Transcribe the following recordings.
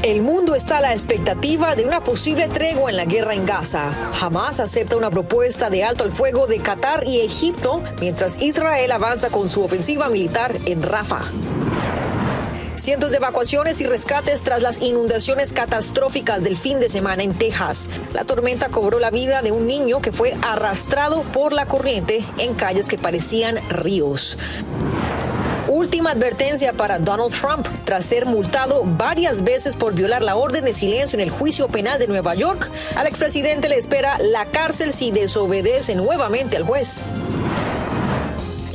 El mundo está a la expectativa de una posible tregua en la guerra en Gaza. Hamás acepta una propuesta de alto al fuego de Qatar y Egipto, mientras Israel avanza con su ofensiva militar en Rafah. Cientos de evacuaciones y rescates tras las inundaciones catastróficas del fin de semana en Texas. La tormenta cobró la vida de un niño que fue arrastrado por la corriente en calles que parecían ríos. Última advertencia para Donald Trump tras ser multado varias veces por violar la orden de silencio en el juicio penal de Nueva York. Al expresidente le espera la cárcel si desobedece nuevamente al juez.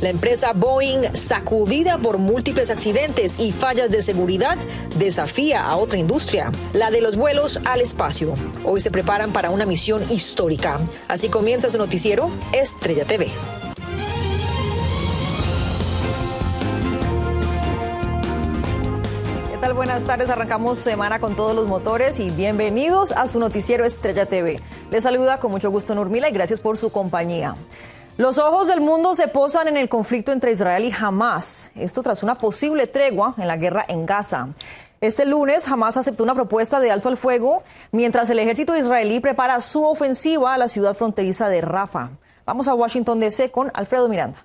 La empresa Boeing, sacudida por múltiples accidentes y fallas de seguridad, desafía a otra industria, la de los vuelos al espacio. Hoy se preparan para una misión histórica. Así comienza su noticiero Estrella TV. Buenas tardes, arrancamos semana con todos los motores y bienvenidos a su noticiero Estrella TV. Les saluda con mucho gusto Nurmila y gracias por su compañía. Los ojos del mundo se posan en el conflicto entre Israel y Hamás, esto tras una posible tregua en la guerra en Gaza. Este lunes, Hamás aceptó una propuesta de alto al fuego mientras el ejército israelí prepara su ofensiva a la ciudad fronteriza de Rafah. Vamos a Washington DC con Alfredo Miranda.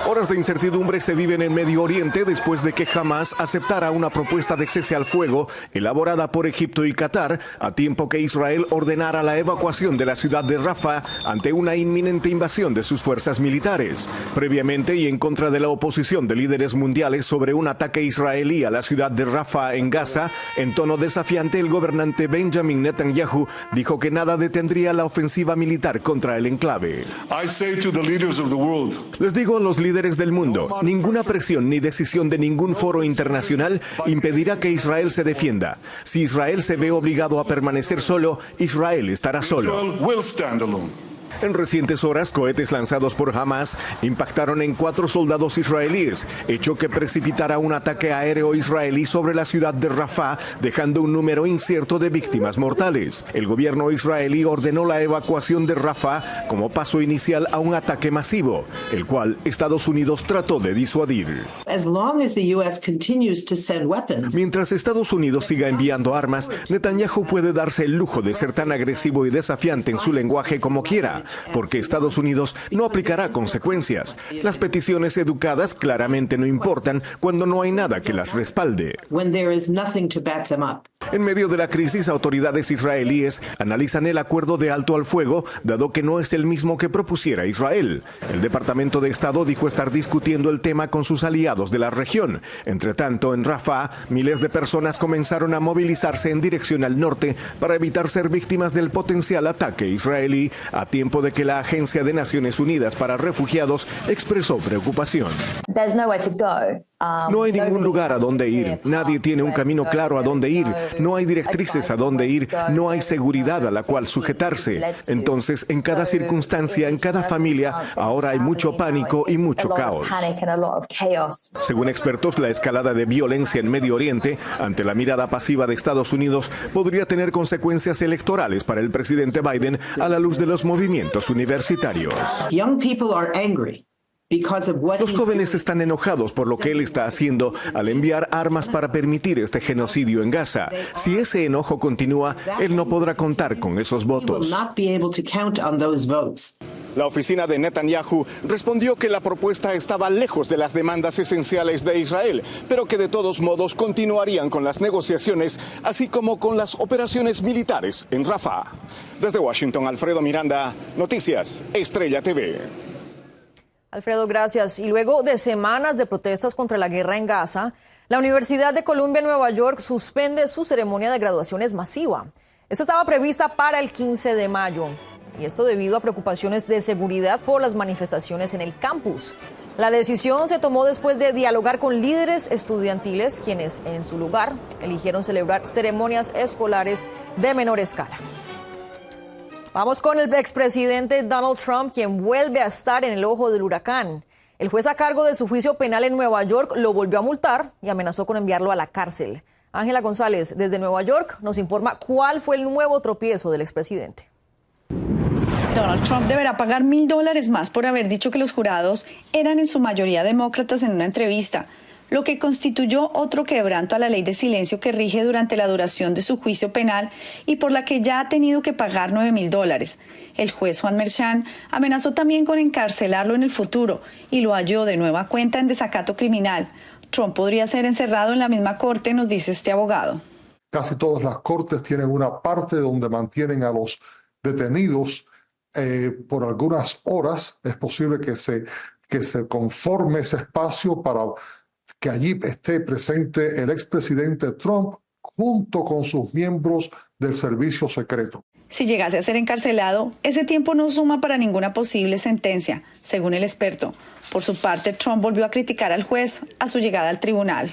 Horas de incertidumbre se viven en Medio Oriente después de que Hamás aceptara una propuesta de cese al fuego elaborada por Egipto y Qatar, a tiempo que Israel ordenara la evacuación de la ciudad de Rafah ante una inminente invasión de sus fuerzas militares. Previamente, y en contra de la oposición de líderes mundiales sobre un ataque israelí a la ciudad de Rafah en Gaza, en tono desafiante, el gobernante Benjamin Netanyahu dijo que nada detendría la ofensiva militar contra el enclave. Les digo a los líderes del mundo, ninguna presión ni decisión de ningún foro internacional impedirá que Israel se defienda. Si Israel se ve obligado a permanecer solo, Israel estará solo. En recientes horas, cohetes lanzados por Hamás impactaron en 4 soldados israelíes, hecho que precipitará un ataque aéreo israelí sobre la ciudad de Rafah, dejando un número incierto de víctimas mortales. El gobierno israelí ordenó la evacuación de Rafah como paso inicial a un ataque masivo, el cual Estados Unidos trató de disuadir. Mientras Estados Unidos siga enviando armas, Netanyahu puede darse el lujo de ser tan agresivo y desafiante en su lenguaje como quiera, porque Estados Unidos no aplicará consecuencias. Las peticiones educadas claramente no importan cuando no hay nada que las respalde. En medio de la crisis, autoridades israelíes analizan el acuerdo de alto al fuego, dado que no es el mismo que propusiera Israel. El Departamento de Estado dijo estar discutiendo el tema con sus aliados de la región. Entre tanto, en Rafah, miles de personas comenzaron a movilizarse en dirección al norte para evitar ser víctimas del potencial ataque israelí, a tiempo de que la Agencia de Naciones Unidas para Refugiados expresó preocupación. No hay ningún lugar a donde ir, nadie tiene un camino claro a dónde ir, no hay directrices a dónde ir, no hay seguridad a la cual sujetarse. Entonces, en cada circunstancia, en cada familia, ahora hay mucho pánico y mucho caos. Según expertos, la escalada de violencia en Medio Oriente, ante la mirada pasiva de Estados Unidos, podría tener consecuencias electorales para el presidente Biden a la luz de los movimientos universitarios. Los jóvenes están enojados por lo que él está haciendo al enviar armas para permitir este genocidio en Gaza. Si ese enojo continúa, él no podrá contar con esos votos. La oficina de Netanyahu respondió que la propuesta estaba lejos de las demandas esenciales de Israel, pero que de todos modos continuarían con las negociaciones, así como con las operaciones militares en Rafah. Desde Washington, Alfredo Miranda, Noticias Estrella TV. Alfredo, gracias. Y luego de semanas de protestas contra la guerra en Gaza, la Universidad de Columbia en Nueva York suspende su ceremonia de graduaciones masiva. Esta estaba prevista para el 15 de mayo. Y esto debido a preocupaciones de seguridad por las manifestaciones en el campus. La decisión se tomó después de dialogar con líderes estudiantiles, quienes en su lugar eligieron celebrar ceremonias escolares de menor escala. Vamos con el expresidente Donald Trump, quien vuelve a estar en el ojo del huracán. El juez a cargo de su juicio penal en Nueva York lo volvió a multar y amenazó con enviarlo a la cárcel. Ángela González, desde Nueva York, nos informa cuál fue el nuevo tropiezo del expresidente. Donald Trump deberá pagar $1,000 más por haber dicho que los jurados eran en su mayoría demócratas en una entrevista. lo que constituyó otro quebranto a la ley de silencio que rige durante la duración de su juicio penal y por la que ya ha tenido que pagar $9,000. El juez Juan Merchan amenazó también con encarcelarlo en el futuro y lo halló de nueva cuenta en desacato criminal. Trump podría ser encerrado en la misma corte, nos dice este abogado. Casi todas las cortes tienen una parte donde mantienen a los detenidos por algunas horas. Es posible que se conforme ese espacio para que allí esté presente el expresidente Trump junto con sus miembros del servicio secreto. Si llegase a ser encarcelado, ese tiempo no suma para ninguna posible sentencia, según el experto. Por su parte, Trump volvió a criticar al juez a su llegada al tribunal.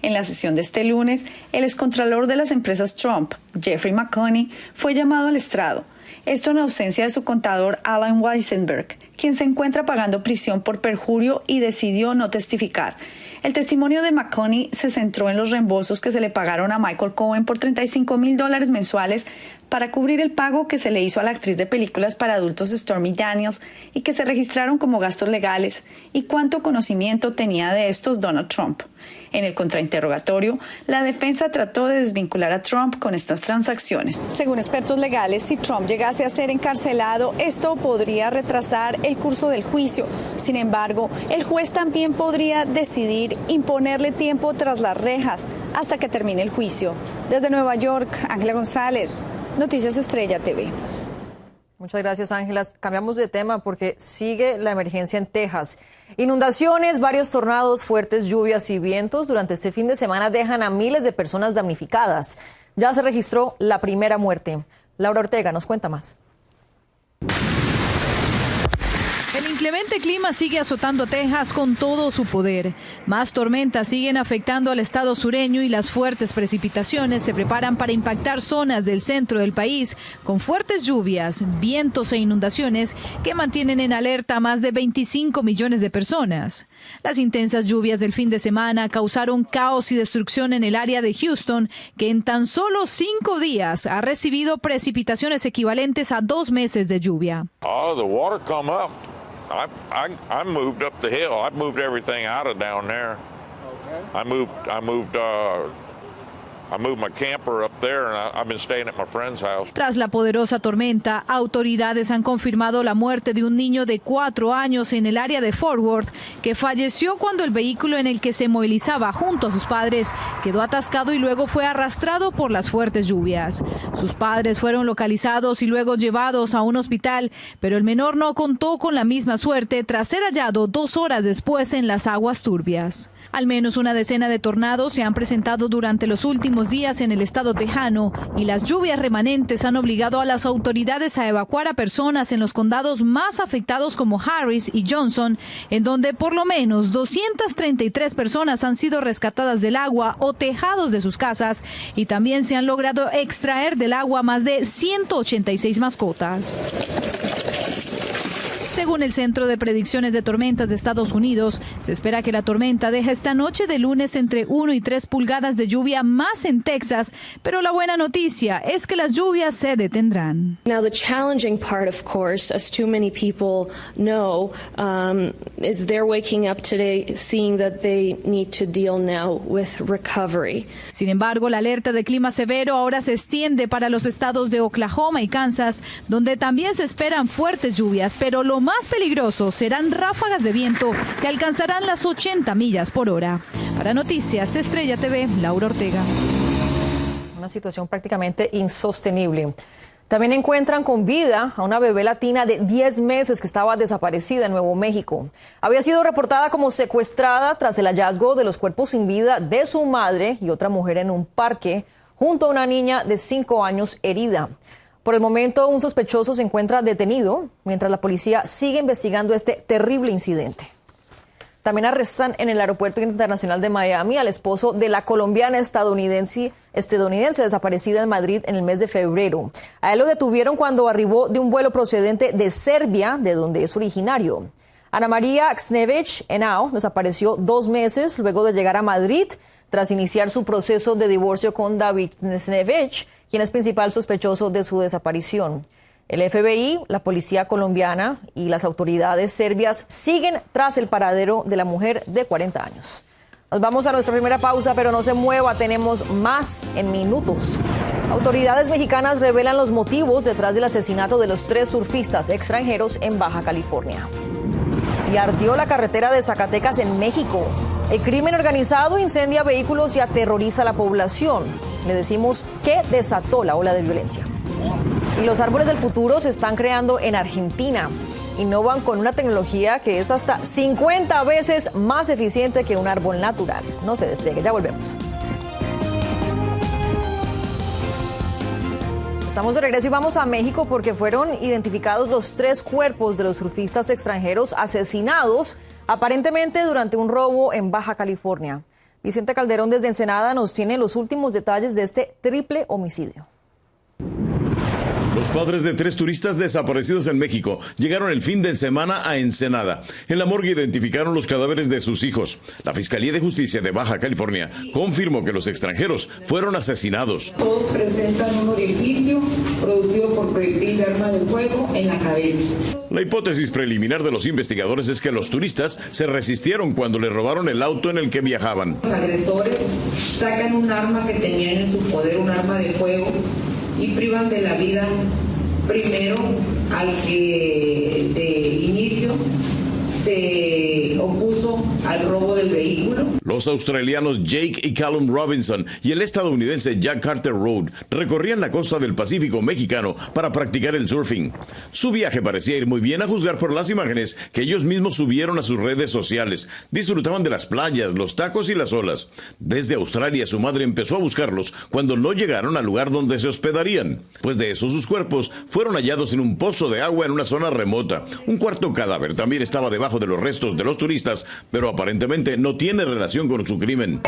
En la sesión de este lunes, el excontralor de las empresas Trump, Jeffrey McConney, fue llamado al estrado. Esto en ausencia de su contador Alan Weisenberg, quien se encuentra pagando prisión por perjurio y decidió no testificar. El testimonio de McConney se centró en los reembolsos que se le pagaron a Michael Cohen por $35,000 mensuales para cubrir el pago que se le hizo a la actriz de películas para adultos Stormy Daniels y que se registraron como gastos legales, y cuánto conocimiento tenía de estos Donald Trump. En el contrainterrogatorio, la defensa trató de desvincular a Trump con estas transacciones. Según expertos legales, si Trump llegase a ser encarcelado, esto podría retrasar el curso del juicio. Sin embargo, el juez también podría decidir imponerle tiempo tras las rejas hasta que termine el juicio. Desde Nueva York, Ángela González, Noticias Estrella TV. Muchas gracias, Ángela. Cambiamos de tema porque sigue la emergencia en Texas. Inundaciones, varios tornados, fuertes lluvias y vientos durante este fin de semana dejan a miles de personas damnificadas. Ya se registró la primera muerte. Laura Ortega nos cuenta más. El inclemente clima sigue azotando a Texas con todo su poder. Más tormentas siguen afectando al estado sureño y las fuertes precipitaciones se preparan para impactar zonas del centro del país con fuertes lluvias, vientos e inundaciones que mantienen en alerta a más de 25 millones de personas. Las intensas lluvias del fin de semana causaron caos y destrucción en el área de Houston, que en tan solo 5 días ha recibido precipitaciones equivalentes a 2 meses de lluvia. The water come up. I moved up the hill. I moved everything out of down there. Okay. I moved my camper up there, and I've been staying at my friend's house. Tras la poderosa tormenta, autoridades han confirmado la muerte de un niño de 4 años en el área de Fort Worth, que falleció cuando el vehículo en el que se movilizaba junto a sus padres quedó atascado y luego fue arrastrado por las fuertes lluvias. Sus padres fueron localizados y luego llevados a un hospital, pero el menor no contó con la misma suerte tras ser hallado 2 horas después en las aguas turbias. Al menos una decena de tornados se han presentado durante los últimos días en el estado tejano y las lluvias remanentes han obligado a las autoridades a evacuar a personas en los condados más afectados como Harris y Johnson, en donde por lo menos 233 personas han sido rescatadas del agua o tejados de sus casas, y también se han logrado extraer del agua más de 186 mascotas. Según el Centro de Predicciones de Tormentas de Estados Unidos, se espera que la tormenta deje esta noche de lunes entre 1 y 3 pulgadas de lluvia más en Texas, pero la buena noticia es que las lluvias se detendrán. Now the challenging part, of course, as too many people know, is they're waking up today seeing that they need to deal now with recovery. Sin embargo, la alerta de clima severo ahora se extiende para los estados de Oklahoma y Kansas, donde también se esperan fuertes lluvias, pero lo más peligroso serán ráfagas de viento que alcanzarán las 80 millas por hora. Para Noticias Estrella TV, Laura Ortega. Una situación prácticamente insostenible. También encuentran con vida a una bebé latina de 10 meses que estaba desaparecida en Nuevo México. Había sido reportada como secuestrada tras el hallazgo de los cuerpos sin vida de su madre y otra mujer en un parque, junto a una niña de 5 años herida. Por el momento, un sospechoso se encuentra detenido, mientras la policía sigue investigando este terrible incidente. También arrestan en el Aeropuerto Internacional de Miami al esposo de la colombiana estadounidense desaparecida en Madrid en el mes de febrero. A él lo detuvieron cuando arribó de un vuelo procedente de Serbia, de donde es originario. Ana María Ksnević Henao desapareció 2 meses luego de llegar a Madrid tras iniciar su proceso de divorcio con David Ksnević, quien es principal sospechoso de su desaparición. El FBI, la policía colombiana y las autoridades serbias siguen tras el paradero de la mujer de 40 años. Nos vamos a nuestra primera pausa, pero no se mueva, tenemos más en minutos. Autoridades mexicanas revelan los motivos detrás del asesinato de los 3 surfistas extranjeros en Baja California. Y ardió la carretera de Zacatecas en México. El crimen organizado incendia vehículos y aterroriza a la población. Le decimos qué desató la ola de violencia. Y los árboles del futuro se están creando en Argentina. Innovan con una tecnología que es hasta 50 veces más eficiente que un árbol natural. No se despegue, ya volvemos. Estamos de regreso y vamos a México porque fueron identificados los 3 cuerpos de los surfistas extranjeros asesinados aparentemente durante un robo en Baja California. Vicente Calderón desde Ensenada nos tiene los últimos detalles de este triple homicidio. Los padres de 3 turistas desaparecidos en México llegaron el fin de semana a Ensenada. En la morgue identificaron los cadáveres de sus hijos. La Fiscalía de Justicia de Baja California confirmó que los extranjeros fueron asesinados. Todos presentan un orificio producido por proyectil de arma de fuego en la cabeza. La hipótesis preliminar de los investigadores es que los turistas se resistieron cuando le robaron el auto en el que viajaban. Los agresores sacan un arma que tenían en su poder, un arma de fuego, y privan de la vida primero al que de inicio se opuso al robo del vehículo. Los australianos Jake y Callum Robinson y el estadounidense Jack Carter Road recorrían la costa del Pacífico mexicano para practicar el surfing. Su viaje parecía ir muy bien a juzgar por las imágenes que ellos mismos subieron a sus redes sociales. Disfrutaban de las playas, los tacos y las olas. Desde Australia su madre empezó a buscarlos cuando no llegaron al lugar donde se hospedarían. Pues de eso sus cuerpos fueron hallados en un pozo de agua en una zona remota. Un cuarto cadáver también estaba debajo de los restos de los turistas, pero aparentemente no tiene relación con su crimen.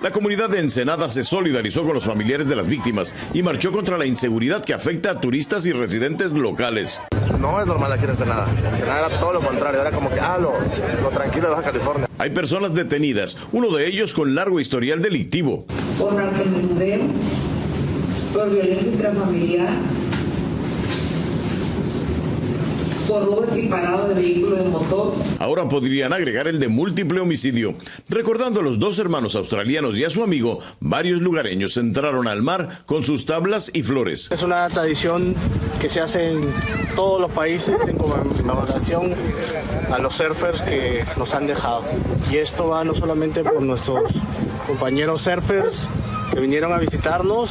La comunidad de Ensenada se solidarizó con los familiares de las víctimas y marchó contra la inseguridad que afecta a turistas y residentes locales. No es normal aquí en Ensenada. Ensenada era todo lo contrario, era como que lo tranquilo de Baja California. Hay personas detenidas, uno de ellos con largo historial delictivo. Por narcomenudeo, por violencia intrafamiliar, por robo equiparado de vehículo de motor. Ahora podrían agregar el de múltiple homicidio. Recordando a los 2 hermanos australianos y a su amigo, varios lugareños entraron al mar con sus tablas y flores. Es una tradición que se hace en todos los países en conmemoración a los surfers que nos han dejado. Y esto va no solamente por nuestros compañeros surfers que vinieron a visitarnos,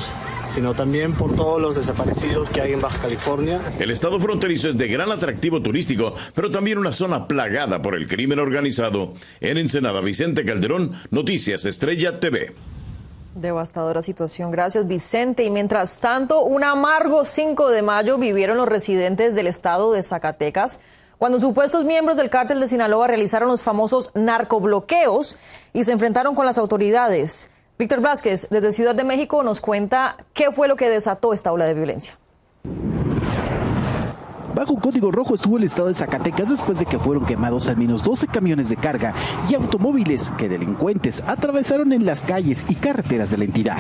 sino también por todos los desaparecidos que hay en Baja California. El estado fronterizo es de gran atractivo turístico, pero también una zona plagada por el crimen organizado. En Ensenada, Vicente Calderón, Noticias Estrella TV. Devastadora situación. Gracias, Vicente. Y mientras tanto, un amargo 5 de mayo vivieron los residentes del estado de Zacatecas cuando supuestos miembros del cártel de Sinaloa realizaron los famosos narcobloqueos y se enfrentaron con las autoridades. Víctor Blázquez, desde Ciudad de México, nos cuenta qué fue lo que desató esta ola de violencia. Bajo código rojo estuvo el estado de Zacatecas después de que fueron quemados al menos 12 camiones de carga y automóviles que delincuentes atravesaron en las calles y carreteras de la entidad.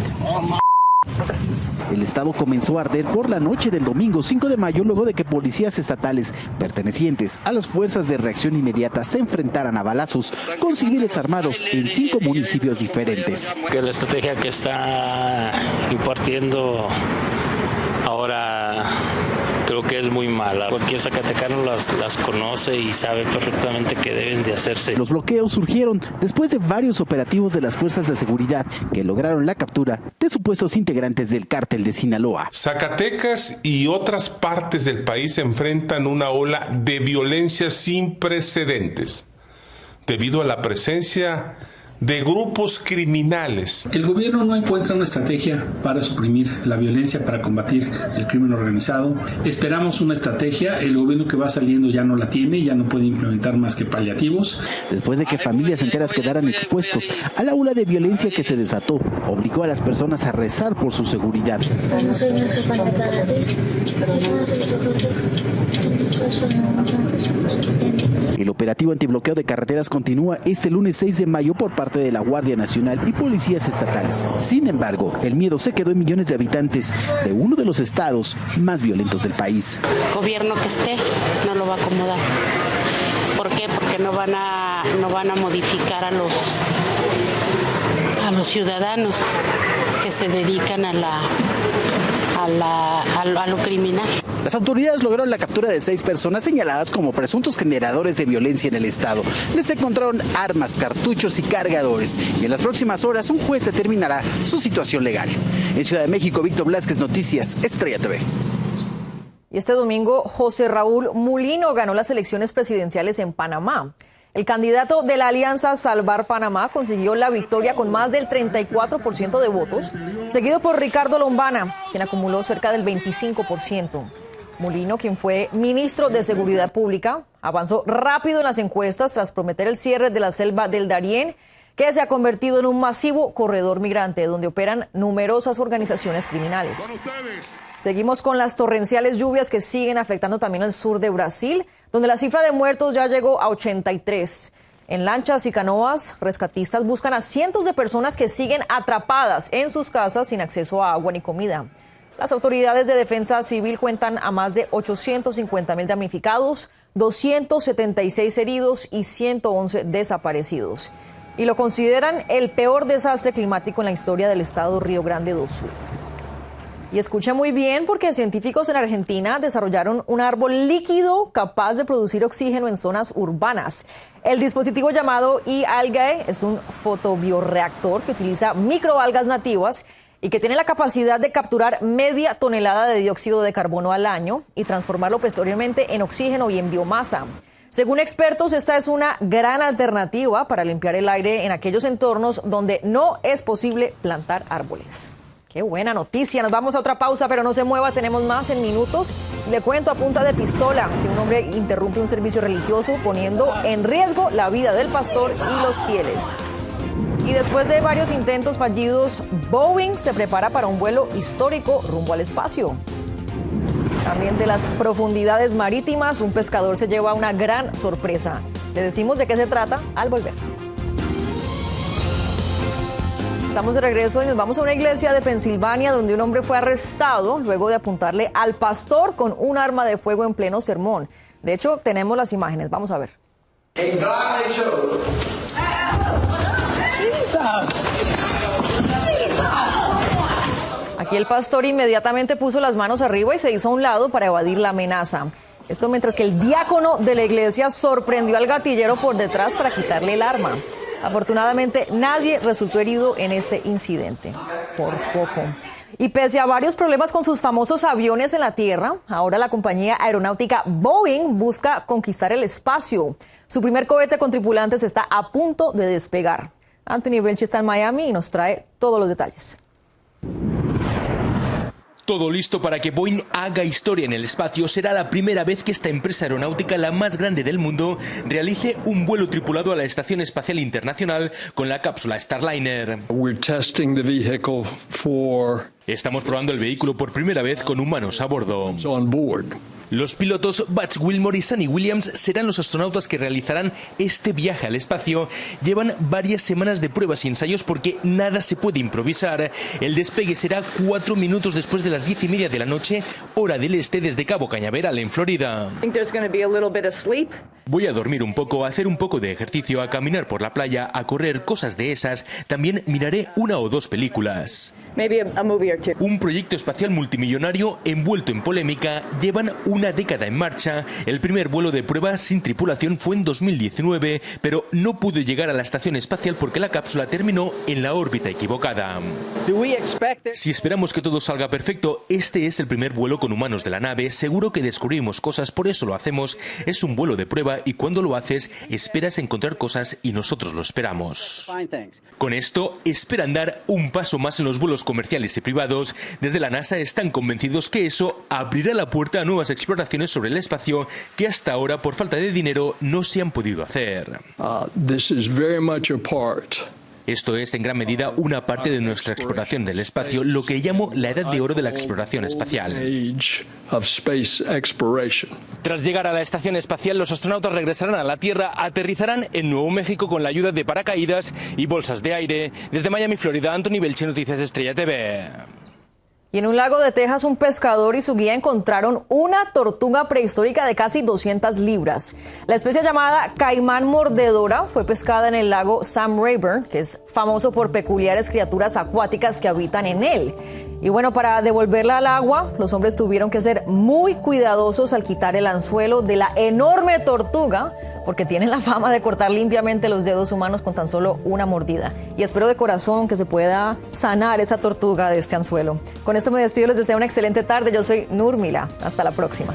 El estado comenzó a arder por la noche del domingo 5 de mayo luego de que policías estatales pertenecientes a las fuerzas de reacción inmediata se enfrentaran a balazos con civiles armados en 5 municipios diferentes. Que la estrategia que está impartiendo ahora creo que es muy mala. Cualquier zacatecano las conoce y sabe perfectamente que deben de hacerse. Los bloqueos surgieron después de varios operativos de las fuerzas de seguridad que lograron la captura de supuestos integrantes del cártel de Sinaloa. Zacatecas y otras partes del país enfrentan una ola de violencia sin precedentes debido a la presencia de grupos criminales. El gobierno no encuentra una estrategia para suprimir la violencia, para combatir el crimen organizado. Esperamos una estrategia, el gobierno que va saliendo ya no la tiene, ya no puede implementar más que paliativos. Después de que familias enteras quedaran expuestos a la ola de violencia que se desató, obligó a las personas a rezar por su seguridad. El operativo antibloqueo de carreteras continúa este lunes 6 de mayo por parte de la Guardia Nacional y policías estatales. Sin embargo, el miedo se quedó en millones de habitantes de uno de los estados más violentos del país. El gobierno que esté no lo va a acomodar. ¿Por qué? Porque no van a modificar a los ciudadanos que se dedican a lo criminal. Las autoridades lograron la captura de 6 personas señaladas como presuntos generadores de violencia en el estado. Les encontraron armas, cartuchos y cargadores. Y en las próximas horas un juez determinará su situación legal. En Ciudad de México, Víctor Blázquez, Noticias, Estrella TV. Y este domingo, José Raúl Mulino ganó las elecciones presidenciales en Panamá. El candidato de la alianza Salvar Panamá consiguió la victoria con más del 34% de votos, seguido por Ricardo Lombana, quien acumuló cerca del 25%. Mulino, quien fue ministro de Seguridad Pública, avanzó rápido en las encuestas tras prometer el cierre de la selva del Darién, que se ha convertido en un masivo corredor migrante donde operan numerosas organizaciones criminales. Seguimos con las torrenciales lluvias que siguen afectando también al sur de Brasil, donde la cifra de muertos ya llegó a 83. En lanchas y canoas, rescatistas buscan a cientos de personas que siguen atrapadas en sus casas sin acceso a agua ni comida. Las autoridades de defensa civil cuentan a más de 850,000 damnificados, 276 heridos y 111 desaparecidos. Y lo consideran el peor desastre climático en la historia del estado Río Grande do Sul. Y escuche muy bien, porque científicos en Argentina desarrollaron un árbol líquido capaz de producir oxígeno en zonas urbanas. El dispositivo llamado eAlgae es un fotobioreactor que utiliza microalgas nativas y que tiene la capacidad de capturar media tonelada de dióxido de carbono al año y transformarlo posteriormente en oxígeno y en biomasa. Según expertos, esta es una gran alternativa para limpiar el aire en aquellos entornos donde no es posible plantar árboles. Qué buena noticia. Nos vamos a otra pausa, pero no se mueva, tenemos más en minutos. Le cuento a punta de pistola que un hombre interrumpe un servicio religioso poniendo en riesgo la vida del pastor y los fieles. Y después de varios intentos fallidos, Boeing se prepara para un vuelo histórico rumbo al espacio. También de las profundidades marítimas, un pescador se lleva una gran sorpresa. Le decimos de qué se trata al volver. Estamos de regreso y nos vamos a una iglesia de Pensilvania donde un hombre fue arrestado luego de apuntarle al pastor con un arma de fuego en pleno sermón. De hecho, tenemos las imágenes. Vamos a ver. Aquí el pastor inmediatamente puso las manos arriba y se hizo a un lado para evadir la amenaza. Esto mientras que el diácono de la iglesia sorprendió al gatillero por detrás para quitarle el arma. Afortunadamente, nadie resultó herido en este incidente, por poco. Y pese a varios problemas con sus famosos aviones en la Tierra, ahora la compañía aeronáutica Boeing busca conquistar el espacio. Su primer cohete con tripulantes está a punto de despegar. Anthony Bench está en Miami y nos trae todos los detalles. Todo listo para que Boeing haga historia en el espacio. Será la primera vez que esta empresa aeronáutica, la más grande del mundo, realice un vuelo tripulado a la Estación Espacial Internacional con la cápsula Starliner. Estamos probando el vehículo por primera vez con humanos a bordo. Los pilotos Butch Wilmore y Sunny Williams serán los astronautas que realizarán este viaje al espacio. Llevan varias semanas de pruebas y ensayos porque nada se puede improvisar. El despegue será 4 minutos después de las 10:30 de la noche, hora del este, desde Cabo Cañaveral, en Florida. Voy a dormir un poco, a hacer un poco de ejercicio, a caminar por la playa, a correr, cosas de esas. También miraré 1 o 2 películas. Un proyecto espacial multimillonario envuelto en polémica. Llevan una década en marcha. El primer vuelo de prueba sin tripulación fue en 2019, pero no pudo llegar a la estación espacial porque la cápsula terminó en la órbita equivocada. Si esperamos que todo salga perfecto, este es el primer vuelo con humanos de la nave. Seguro que descubrimos cosas, por eso lo hacemos. Es un vuelo de prueba y cuando lo haces, esperas encontrar cosas y nosotros lo esperamos. Con esto, esperan dar un paso más en los vuelos comerciales y privados. Desde la NASA están convencidos que eso abrirá la puerta a nuevas exploraciones sobre el espacio que hasta ahora, por falta de dinero, no se han podido hacer. Esto es en gran medida una parte de nuestra exploración del espacio, lo que llamo la edad de oro de la exploración espacial. Tras llegar a la estación espacial, los astronautas regresarán a la Tierra, aterrizarán en Nuevo México con la ayuda de paracaídas y bolsas de aire. Desde Miami, Florida, Anthony Belche, Noticias Estrella TV. Y en un lago de Texas, un pescador y su guía encontraron una tortuga prehistórica de casi 200 libras. La especie llamada caimán mordedora fue pescada en el lago Sam Rayburn, que es famoso por peculiares criaturas acuáticas que habitan en él. Y bueno, para devolverla al agua, los hombres tuvieron que ser muy cuidadosos al quitar el anzuelo de la enorme tortuga, porque tienen la fama de cortar limpiamente los dedos humanos con tan solo una mordida. Y espero de corazón que se pueda sanar esa tortuga de este anzuelo. Con esto me despido, les deseo una excelente tarde. Yo soy Nurmila. Hasta la próxima.